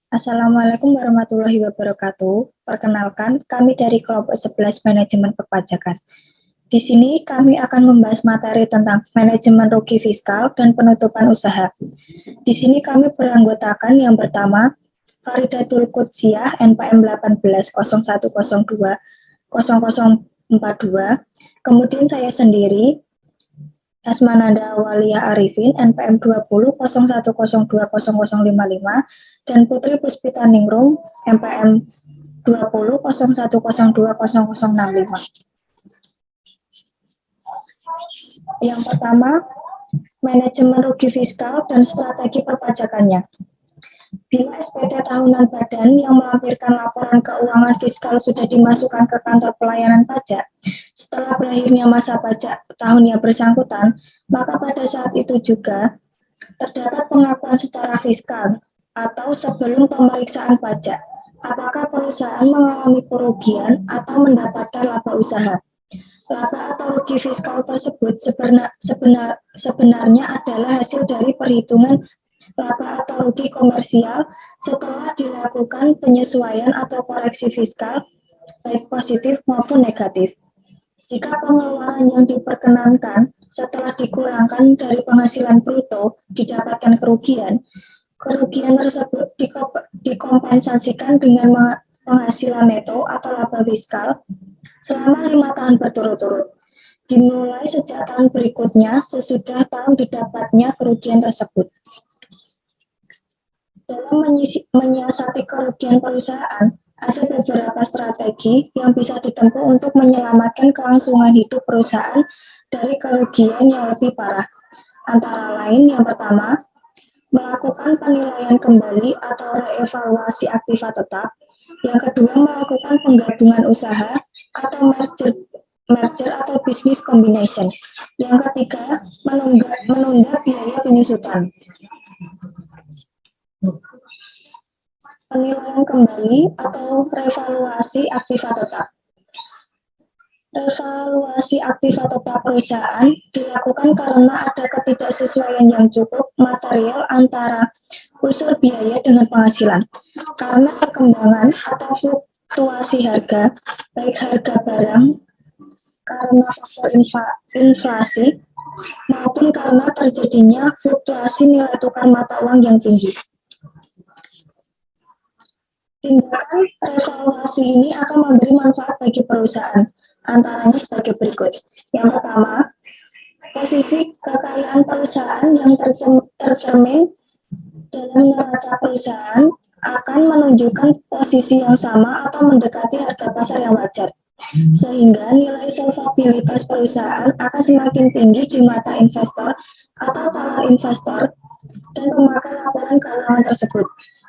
Assalamualaikum warahmatullahi wabarakatuh. Perkenalkan, kami dari kelompok 11 Manajemen Perpajakan. Di sini kami akan membahas materi tentang manajemen rugi fiskal dan penutupan usaha. Di sini kami beranggotakan yang pertama, Faridatul Qudsiyah NPM 18.0102.0042, kemudian saya sendiri, Asmananda Walia Arifin, NPM 20.0102.0055, dan Putri Puspita Ningrum, NPM 20.0102.0065. Yang pertama, manajemen rugi fiskal dan strategi perpajakannya. Bila SPT tahunan badan yang melampirkan laporan keuangan fiskal sudah dimasukkan ke kantor pelayanan pajak, setelah berakhirnya masa pajak tahun yang bersangkutan, maka pada saat itu juga terdapat pengakuan secara fiskal atau sebelum pemeriksaan pajak, apakah perusahaan mengalami kerugian atau mendapatkan laba usaha. Laba atau rugi fiskal tersebut sebenarnya adalah hasil dari perhitungan laba atau rugi komersial setelah dilakukan penyesuaian atau koreksi fiskal, baik positif maupun negatif. Jika pengeluaran yang diperkenankan setelah dikurangkan dari penghasilan bruto didapatkan kerugian, kerugian tersebut dikompensasikan dengan penghasilan neto atau laba fiskal selama 5 tahun berturut-turut, dimulai sejak tahun berikutnya sesudah tahun didapatnya kerugian tersebut. Dalam menyiasati kerugian perusahaan, ada beberapa strategi yang bisa ditempuh untuk menyelamatkan kelangsungan hidup perusahaan dari kerugian yang lebih parah. Antara lain, yang pertama, melakukan penilaian kembali atau reevaluasi aktiva tetap. Yang kedua, melakukan penggabungan usaha atau merger atau business combination. Yang ketiga, menunda biaya penyusutan. Penilaian kembali atau revaluasi aktiva tetap. Revaluasi aktiva tetap perusahaan dilakukan karena ada ketidaksesuaian yang cukup material antara unsur biaya dengan penghasilan. Karena perkembangan atau fluktuasi harga, baik harga barang karena faktor inflasi maupun karena terjadinya fluktuasi nilai tukar mata uang yang tinggi. Tindakan revaluasi ini akan memberi manfaat bagi perusahaan, antaranya sebagai berikut. Yang pertama, posisi kekayaan perusahaan yang tercermin dalam neraca perusahaan akan menunjukkan posisi yang sama atau mendekati harga pasar yang wajar, sehingga nilai solvabilitas perusahaan akan semakin tinggi di mata investor atau calon investor dan pemakai laporan keuangan tersebut.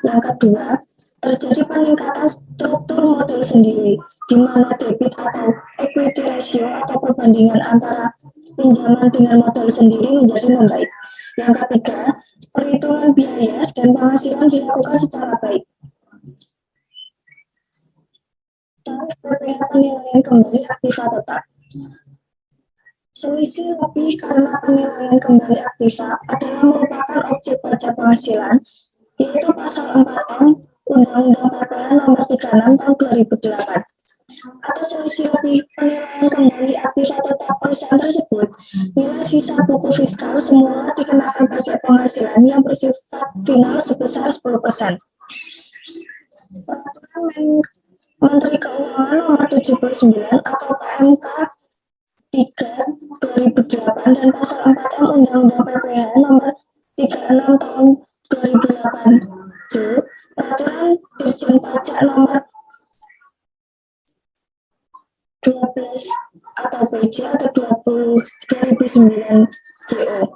Yang kedua, terjadi peningkatan struktur modal sendiri, di mana debit atau equity ratio atau perbandingan antara pinjaman dengan modal sendiri menjadi membaik. Yang ketiga, perhitungan biaya dan penghasilan dilakukan secara baik. Tarif BPH penilaian kembali aktiva tetap. Selisih lebih karena penilaian kembali aktiva adalah merupakan objek pajak penghasilan, yaitu pasal 4M Undang-Undang PPN Nomor 36 Tahun 2008. Atau selisih lebih penilaian kembali aktiva tetap perusahaan tersebut, nilai sisa buku fiskal semula dikenakan pajak penghasilan yang bersifat final sebesar 10%. Peraturan Menteri Keuangan Nomor 79 atau PMK 3 2008 dan pasal 4M Undang-Undang PPN Nomor 36 Tahun 2008 Peraturan Dirjen Pajak Nomor 12 atau PJ atau 2009 JO.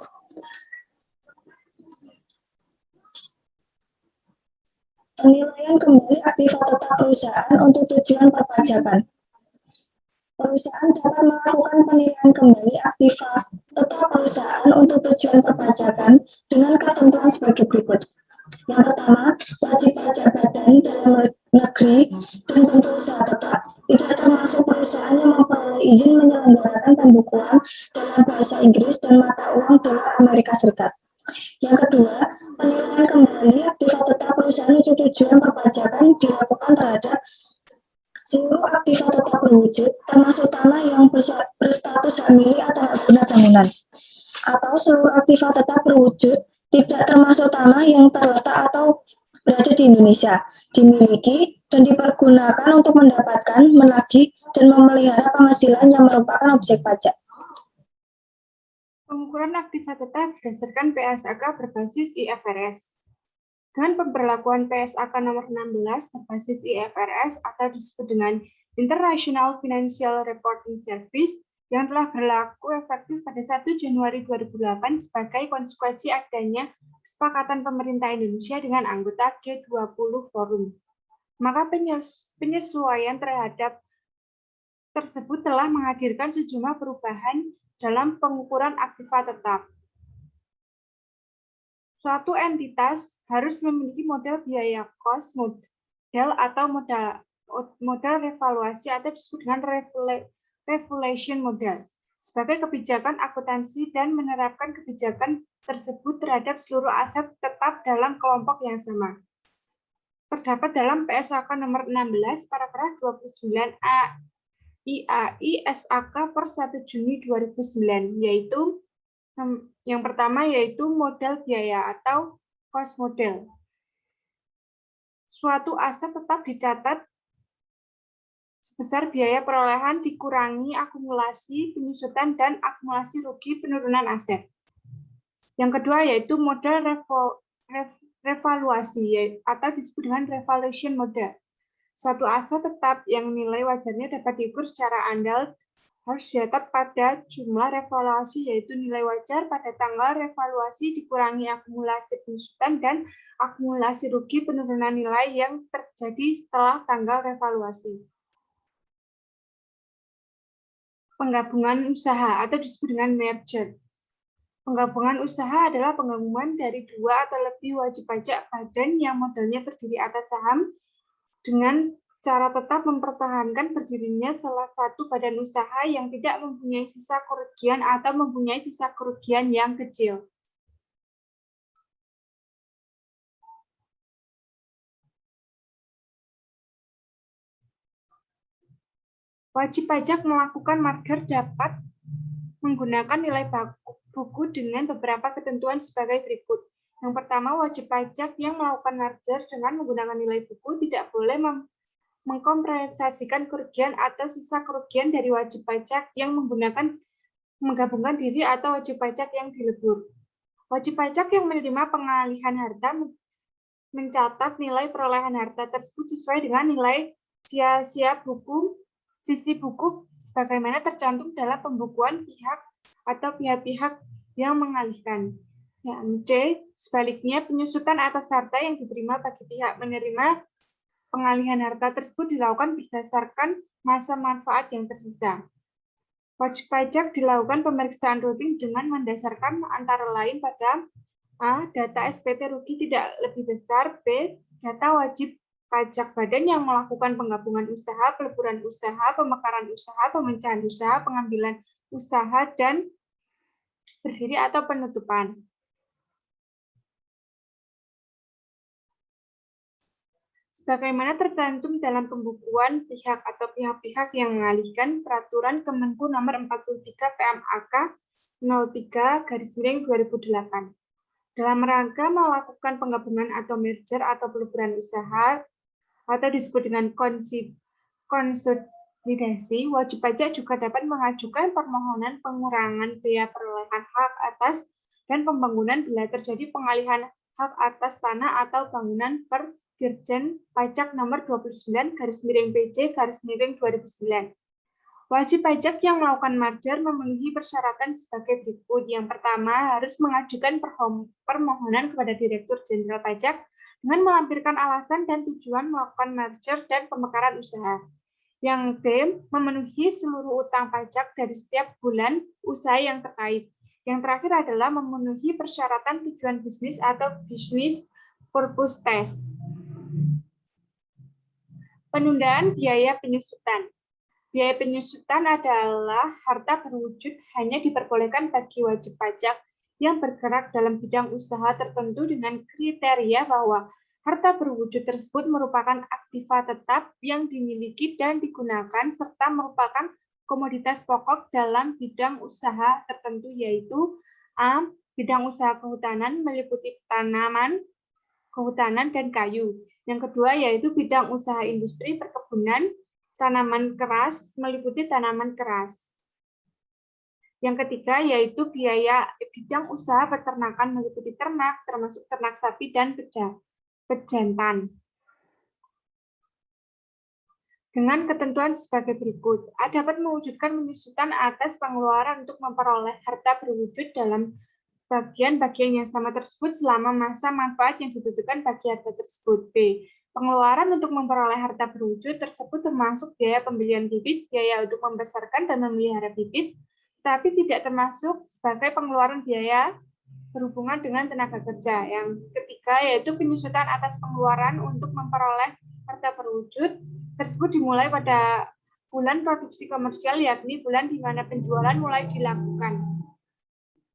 Penilaian kembali aktiva tetap perusahaan untuk tujuan perpajakan. Perusahaan dapat melakukan penilaian kembali aktiva tetap perusahaan untuk tujuan perpajakan dengan ketentuan sebagai berikut. Yang pertama, wajib pajak badan dalam negeri dan bentuk usaha tetap. Tidak termasuk perusahaan yang memperoleh izin menyelenggarakan pembukuan dalam bahasa Inggris dan mata uang dolar Amerika Serikat. Yang kedua, Penilaian kembali aktiva tetap perusahaan untuk tujuan perpajakan dilakukan terhadap seluruh aktiva tetap berwujud, termasuk tanah yang berstatus hak milik atau hak guna bangunan, atau seluruh aktiva tetap berwujud, tidak termasuk tanah yang terletak atau berada di Indonesia, dimiliki dan dipergunakan untuk mendapatkan, menagih, dan memelihara penghasilan yang merupakan objek pajak. Pengukuran aktiva tetap berdasarkan PSAK berbasis IFRS. Dengan pemberlakuan PSAK nomor 16 berbasis IFRS atau disebut dengan International Financial Reporting Service yang telah berlaku efektif pada 1 Januari 2008 sebagai konsekuensi adanya kesepakatan pemerintah Indonesia dengan anggota G20 Forum. Maka penyesuaian terhadap tersebut telah menghadirkan sejumlah perubahan dalam pengukuran aktiva tetap. Suatu entitas harus memiliki model biaya cost model atau modal revaluasi atau disebut dengan revaluation model sebagai kebijakan akuntansi dan menerapkan kebijakan tersebut terhadap seluruh aset tetap dalam kelompok yang sama. Terdapat dalam PSAK nomor 16 paragraf 29A IAI SAK per 1 Juni 2009, yaitu yang pertama yaitu modal biaya atau cost model. Suatu aset tetap dicatat sebesar biaya perolehan dikurangi akumulasi penyusutan dan akumulasi rugi penurunan aset. Yang kedua yaitu modal revaluasi atau disebut dengan revaluation model. Suatu aset tetap yang nilai wajarnya dapat diukur secara andal harus dicatat pada jumlah revaluasi, yaitu nilai wajar pada tanggal revaluasi dikurangi akumulasi penyusutan dan akumulasi rugi penurunan nilai yang terjadi setelah tanggal revaluasi. Penggabungan usaha atau disebut dengan merger. Penggabungan usaha adalah penggabungan dari dua atau lebih wajib pajak badan yang modalnya terdiri atas saham dengan cara tetap mempertahankan berdirinya salah satu badan usaha yang tidak mempunyai sisa kerugian atau mempunyai sisa kerugian yang kecil. Wajib pajak melakukan merger dapat menggunakan nilai buku dengan beberapa ketentuan sebagai berikut. Yang pertama, wajib pajak yang melakukan merger dengan menggunakan nilai buku tidak boleh mengkompensasikan kerugian atau sisa kerugian dari wajib pajak yang menggabungkan diri atau wajib pajak yang dilebur. Wajib pajak yang menerima pengalihan harta mencatat nilai perolehan harta tersebut sesuai dengan nilai sisi buku sebagaimana tercantum dalam pembukuan pihak atau pihak-pihak yang mengalihkan. Yang C, sebaliknya penyusutan atas harta yang diterima bagi pihak menerima pengalihan harta tersebut dilakukan berdasarkan masa manfaat yang tersisa. Wajib pajak dilakukan pemeriksaan rutin dengan mendasarkan antara lain pada A. Data SPT rugi tidak lebih besar, B. Data wajib pajak badan yang melakukan penggabungan usaha, peleburan usaha, pemekaran usaha, pemecahan usaha, pengambilan usaha, dan berdiri atau penutupan. Sebagaimana tercantum dalam pembukuan pihak atau pihak-pihak yang mengalihkan Peraturan Kemenku Nomor 43 PMAK 03/2008. Dalam rangka melakukan penggabungan atau merger atau peleburan usaha atau disebut dengan konsolidasi, wajib pajak juga dapat mengajukan permohonan pengurangan biaya perolehan hak atas dan pembangunan bila terjadi pengalihan hak atas tanah atau bangunan per Dirjen Pajak nomor 29/PJ/2009. Wajib pajak yang melakukan merger memenuhi persyaratan sebagai berikut. Yang pertama, harus mengajukan permohonan kepada Direktur Jenderal Pajak dengan melampirkan alasan dan tujuan melakukan merger dan pemekaran usaha. Yang B, memenuhi seluruh utang pajak dari setiap bulan usaha yang terkait. Yang terakhir adalah memenuhi persyaratan tujuan bisnis atau business purpose test. Penundaan biaya penyusutan. Biaya penyusutan adalah harta berwujud hanya diperbolehkan bagi wajib pajak yang bergerak dalam bidang usaha tertentu dengan kriteria bahwa harta berwujud tersebut merupakan aktiva tetap yang dimiliki dan digunakan serta merupakan komoditas pokok dalam bidang usaha tertentu, yaitu A. Bidang usaha kehutanan meliputi kehutanan dan kayu. Yang kedua yaitu bidang usaha industri perkebunan, tanaman keras meliputi tanaman keras. Yang ketiga yaitu biaya bidang usaha peternakan meliputi ternak, termasuk ternak sapi dan pejantan. Dengan ketentuan sebagai berikut, A dapat mewujudkan penyusutan atas pengeluaran untuk memperoleh harta berwujud dalam bagian-bagian yang sama tersebut selama masa manfaat yang dibutuhkan bagi harta tersebut. B. Pengeluaran untuk memperoleh harta berwujud tersebut termasuk biaya pembelian bibit, biaya untuk membesarkan dan memelihara bibit, tapi tidak termasuk sebagai pengeluaran biaya berhubungan dengan tenaga kerja. Yang ketiga yaitu penyusutan atas pengeluaran untuk memperoleh harta berwujud tersebut dimulai pada bulan produksi komersial, yakni bulan di mana penjualan mulai dilakukan.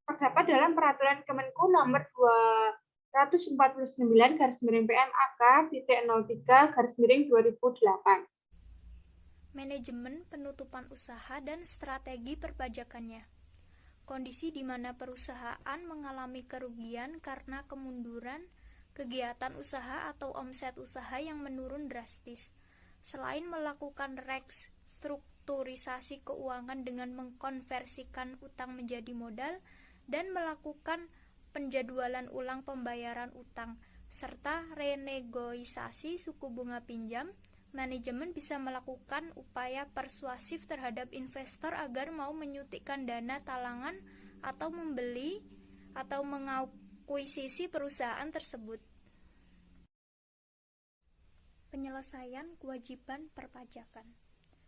Terdapat dalam Peraturan Kemenku Nomor 249/PMAK.03/2008. Manajemen penutupan usaha dan strategi perpajakannya. Kondisi di mana perusahaan mengalami kerugian karena kemunduran kegiatan usaha atau omset usaha yang menurun drastis. Selain melakukan restrukturisasi keuangan dengan mengkonversikan utang menjadi modal dan melakukan penjadwalan ulang pembayaran utang, serta renegosiasi suku bunga pinjam, manajemen bisa melakukan upaya persuasif terhadap investor agar mau menyuntikkan dana talangan atau membeli atau mengakuisisi perusahaan tersebut. Penyelesaian kewajiban perpajakan.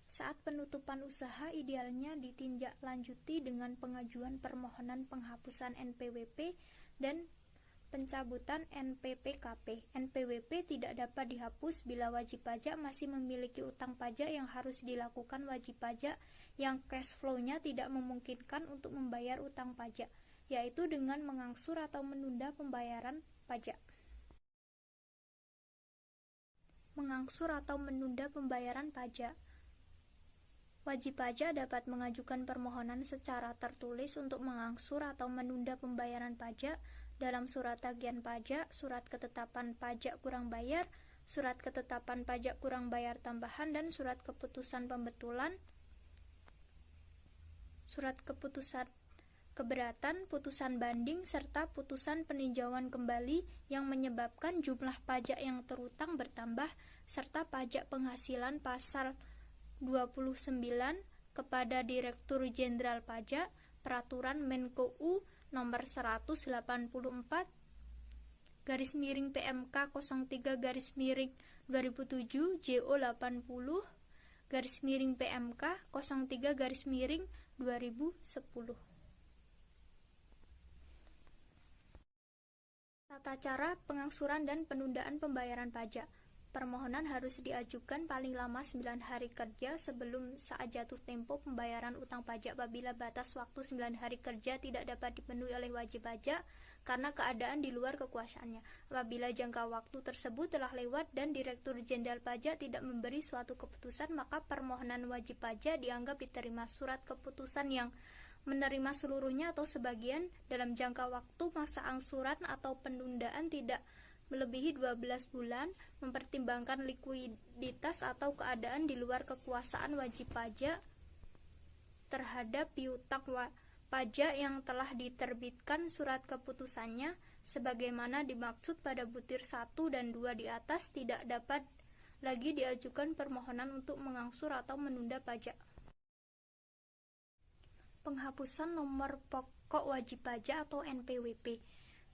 Saat penutupan usaha idealnya ditindaklanjuti dengan pengajuan permohonan penghapusan NPWP dan pencabutan NPPKP. NPWP tidak dapat dihapus bila wajib pajak masih memiliki utang pajak yang harus dilakukan wajib pajak yang cash flow-nya tidak memungkinkan untuk membayar utang pajak, yaitu dengan mengangsur atau menunda pembayaran pajak. Mengangsur atau menunda pembayaran pajak. Wajib pajak dapat mengajukan permohonan secara tertulis untuk mengangsur atau menunda pembayaran pajak dalam surat tagihan pajak, surat ketetapan pajak kurang bayar, surat ketetapan pajak kurang bayar tambahan, dan surat keputusan pembetulan, surat keputusan keberatan, putusan banding, serta putusan peninjauan kembali yang menyebabkan jumlah pajak yang terutang bertambah, serta pajak penghasilan pasal 29 kepada Direktur Jenderal Pajak, Peraturan Menko.U nomor 184/PMK 03/2007 JO 80/PMK 03/2010. Tata cara pengangsuran dan penundaan pembayaran pajak. Permohonan harus diajukan paling lama 9 hari kerja sebelum saat jatuh tempo pembayaran utang pajak apabila batas waktu 9 hari kerja tidak dapat dipenuhi oleh wajib pajak karena keadaan di luar kekuasaannya. Apabila jangka waktu tersebut telah lewat dan Direktur Jenderal Pajak tidak memberi suatu keputusan, maka permohonan wajib pajak dianggap diterima. Surat keputusan yang menerima seluruhnya atau sebagian dalam jangka waktu masa angsuran atau penundaan tidak melebihi 12 bulan, mempertimbangkan likuiditas atau keadaan di luar kekuasaan wajib pajak terhadap piutang pajak yang telah diterbitkan surat keputusannya sebagaimana dimaksud pada butir 1 dan 2 di atas. Tidak dapat lagi diajukan permohonan untuk mengangsur atau menunda pajak. Penghapusan nomor pokok wajib pajak atau NPWP.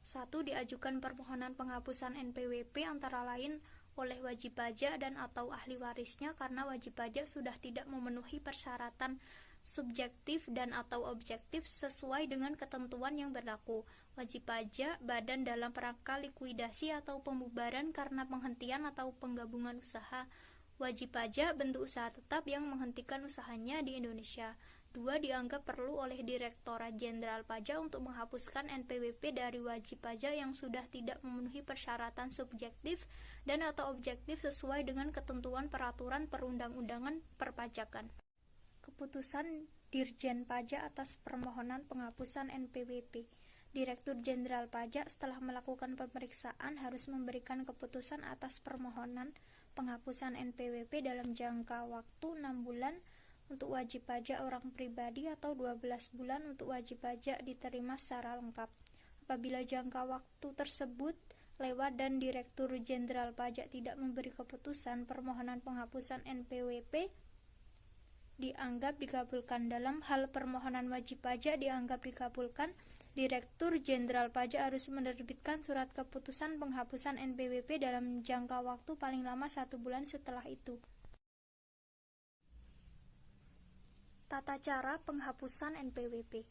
1. Diajukan permohonan penghapusan NPWP antara lain oleh wajib pajak dan atau ahli warisnya karena wajib pajak sudah tidak memenuhi persyaratan subjektif dan atau objektif sesuai dengan ketentuan yang berlaku. Wajib pajak badan dalam rangka likuidasi atau pembubaran karena penghentian atau penggabungan usaha. Wajib pajak bentuk usaha tetap yang menghentikan usahanya di Indonesia. 2 dianggap perlu oleh Direktorat Jenderal Pajak untuk menghapuskan NPWP dari wajib pajak yang sudah tidak memenuhi persyaratan subjektif dan atau objektif sesuai dengan ketentuan peraturan perundang-undangan perpajakan. Keputusan Dirjen Pajak atas permohonan penghapusan NPWP. Direktur Jenderal Pajak setelah melakukan pemeriksaan harus memberikan keputusan atas permohonan penghapusan NPWP dalam jangka waktu 6 bulan untuk wajib pajak orang pribadi atau 12 bulan untuk wajib pajak diterima secara lengkap. Apabila jangka waktu tersebut lewat dan Direktur Jenderal Pajak tidak memberi keputusan, permohonan penghapusan NPWP dianggap dikabulkan. Dalam hal permohonan wajib pajak dianggap dikabulkan, Direktur Jenderal Pajak harus menerbitkan surat keputusan penghapusan NPWP dalam jangka waktu paling lama 1 bulan setelah itu. Tata cara penghapusan NPWP.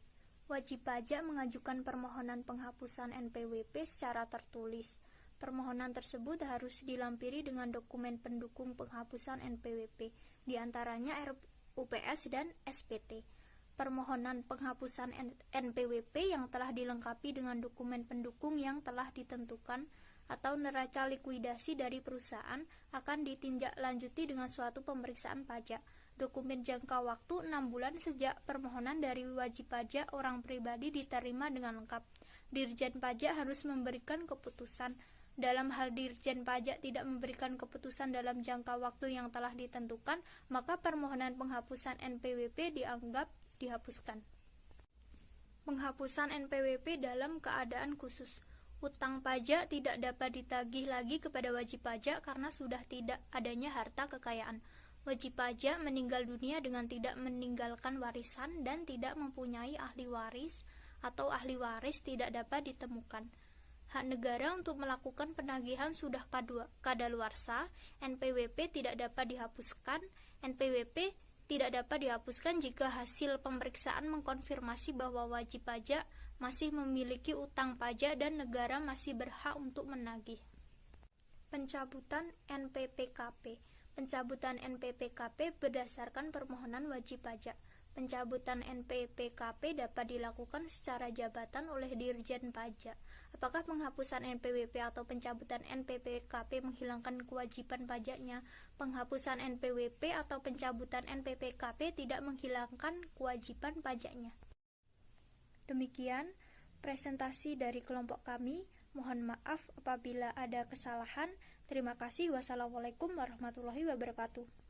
Wajib pajak mengajukan permohonan penghapusan NPWP secara tertulis. Permohonan tersebut harus dilampiri dengan dokumen pendukung penghapusan NPWP, di antaranya RUPS dan SPT. Permohonan penghapusan NPWP yang telah dilengkapi dengan dokumen pendukung yang telah ditentukan atau neraca likuidasi dari perusahaan akan ditindaklanjuti dengan suatu pemeriksaan pajak. Dokumen jangka waktu 6 bulan sejak permohonan dari wajib pajak orang pribadi diterima dengan lengkap. Dirjen Pajak harus memberikan keputusan. Dalam hal Dirjen Pajak tidak memberikan keputusan dalam jangka waktu yang telah ditentukan, maka permohonan penghapusan NPWP dianggap dihapuskan. Penghapusan NPWP dalam keadaan khusus. Utang pajak tidak dapat ditagih lagi kepada wajib pajak karena sudah tidak adanya harta kekayaan. Wajib pajak meninggal dunia dengan tidak meninggalkan warisan dan tidak mempunyai ahli waris atau ahli waris tidak dapat ditemukan. Hak negara untuk melakukan penagihan sudah kadaluarsa. NPWP tidak dapat dihapuskan. NPWP tidak dapat dihapuskan jika hasil pemeriksaan mengkonfirmasi bahwa wajib pajak masih memiliki utang pajak dan negara masih berhak untuk menagih. Pencabutan NPPKP. Pencabutan NPPKP berdasarkan permohonan wajib pajak. Pencabutan NPPKP dapat dilakukan secara jabatan oleh Dirjen Pajak. Apakah penghapusan NPWP atau pencabutan NPPKP menghilangkan kewajiban pajaknya? Penghapusan NPWP atau pencabutan NPPKP tidak menghilangkan kewajiban pajaknya. Demikian presentasi dari kelompok kami. Mohon maaf apabila ada kesalahan. Terima kasih. Wassalamualaikum warahmatullahi wabarakatuh.